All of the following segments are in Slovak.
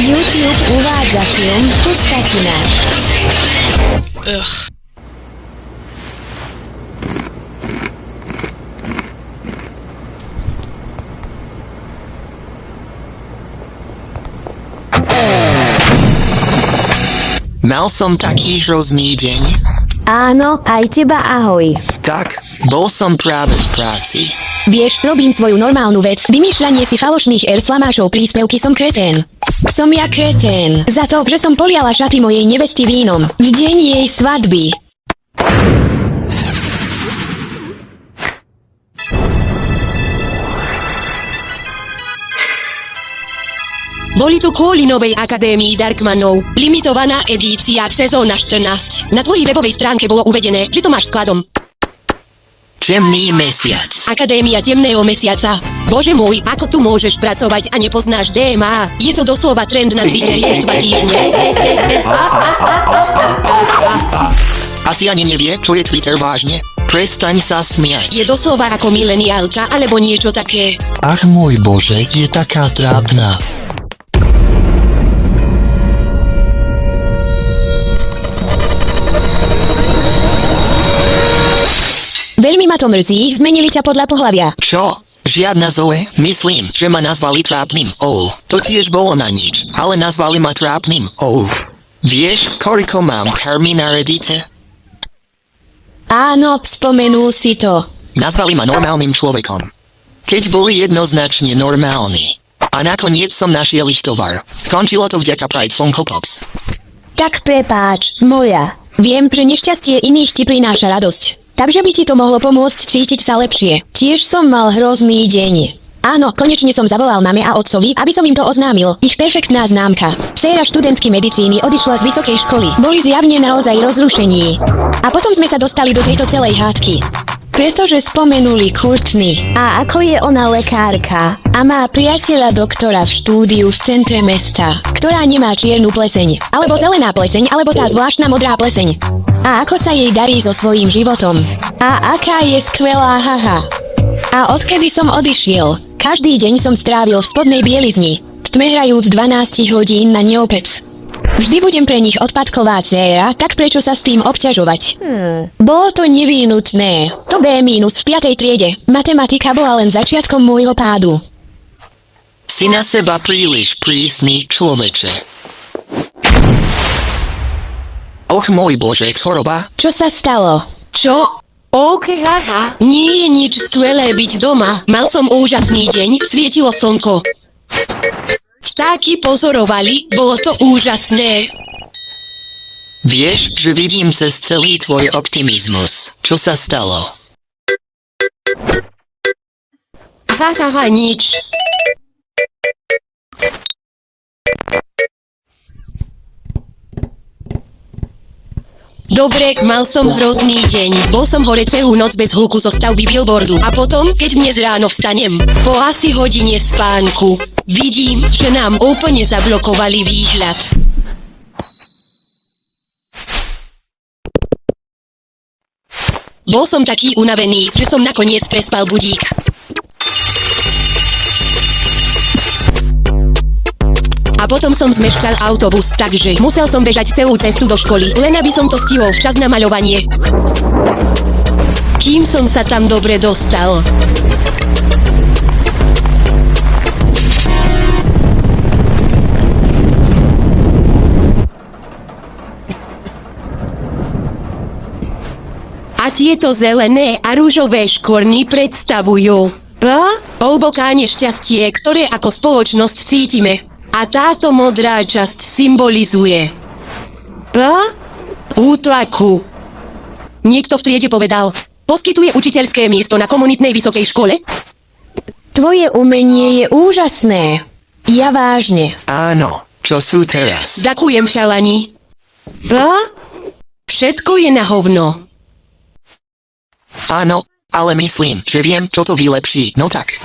YouTube uvádza film Pustatina. Mal som taký hrozný deň. Áno, aj teba ahoj. Tak, bol som práve v práci. Vieš, robím svoju normálnu vec. Vymýšľanie si falošných slamášov príspevky som kretén. Som ja kretén. Za to, že som poliala šaty mojej nevesty vínom. V deň jej svadby. Boli tu kvôli novej akadémii Darkmanov. Limitovaná edícia, sezóna 14. Na tvojej webovej stránke bolo uvedené, že to máš skladom. Temný mesiac. Akadémia temného mesiaca. Bože môj, ako tu môžeš pracovať a nepoznáš DMA? Je to doslova trend na Twitteri už 2 týždne. Asi ani nevie, čo je Twitter vážne. Prestaň sa smiať. Je doslova ako mileniálka alebo niečo také. Ach môj Bože, je taká trápna. Veľmi ma to mrzí, zmenili ťa podľa pohlavia. Čo? Žiadna Zoe? Myslím, že ma nazvali trápnym. To tiež bolo na nič, ale nazvali ma trápnym. Vieš, koľko mám karmy na Reddite? Áno, spomenul si to. Nazvali ma normálnym človekom. Keď boli jednoznačne normálni. A nakoniec som našiel ich tovar. Skončilo to vďaka Pride Funko Pops. Tak prepáč, moja. Viem, že nešťastie iných ti prináša radosť. Takže by ti to mohlo pomôcť cítiť sa lepšie. Tiež som mal hrozný deň. Áno, konečne som zavolal mame a otcovi, aby som im to oznámil. Ich perfektná známka. Dcéra študentky medicíny odišla z vysokej školy. Boli zjavne naozaj rozrušení. A potom sme sa dostali do tejto celej hádky. Pretože spomenuli Courtney. A ako je ona lekárka a má priateľa doktora v štúdiu v centre mesta, ktorá nemá čiernu pleseň, alebo zelená pleseň, alebo tá zvláštna modrá pleseň. A ako sa jej darí so svojím životom. A aká je skvelá, haha. A odkedy som odišiel, každý deň som strávil v spodnej bielizni, tmehrajúc 12 hodín na neopec. Vždy budem pre nich odpadková dcéra, tak prečo sa s tým obťažovať? Bolo to nevyhnutné. To B- v 5. triede. Matematika bola len začiatkom môjho pádu. Si na seba príliš prísny, človeče. Och môj Bože, choroba. Čo sa stalo? Čo? Haha. Nie je nič skvelé byť doma. Mal som úžasný deň, svietilo slnko. Vtáky pozorovali, bolo to úžasné. Vieš, že vidím cez celý tvoj optimizmus. Čo sa stalo? Hahaha, nič. Dobre, mal som hrozný deň. Bol som hore celú noc bez hluku zo stavby billboardu. A potom, keď dnes ráno vstanem, po asi hodine spánku, vidím, že nám úplne zablokovali výhľad. Bol som taký unavený, že som nakoniec prespal budík. A potom som zmeškal autobus, takže musel som bežať celú cestu do školy, len aby som to stihol včas na maľovanie. Kým som sa tam dobre dostal. A tieto zelené a rúžové škorny predstavujú hlboká nešťastie, ktoré ako spoločnosť cítime. A táto modrá časť symbolizuje útlaku. Niekto v triede povedal, poskytuje učiteľské miesto na komunitnej vysokej škole? Tvoje umenie je úžasné. Ja vážne. Áno, čo sú teraz? Ďakujem, chalani. Všetko je na hovno. Áno, ale myslím, že viem, čo to vylepší. No tak.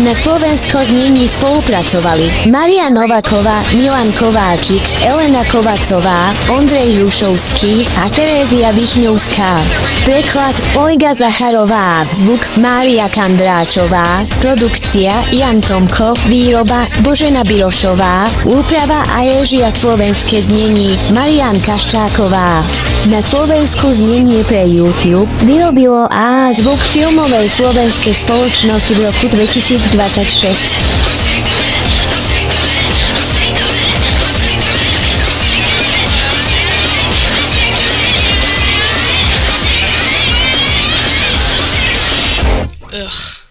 Na Slovensko znení spolupracovali Maria Nováková, Milan Kováčik, Elena Kovacová, Ondrej Hrušovský a Terézia Višňovská. Preklad Olga Zacharová, zvuk Mária Kandráčová, produkcia Jan Tomko, výroba Božena Birošová, úprava a réžia slovenské znení Marián Kaščáková. Na Slovensku znenie pre YouTube vyrobilo a zvuk filmovej slovenskej spoločnosti v roku 2026. Ugh.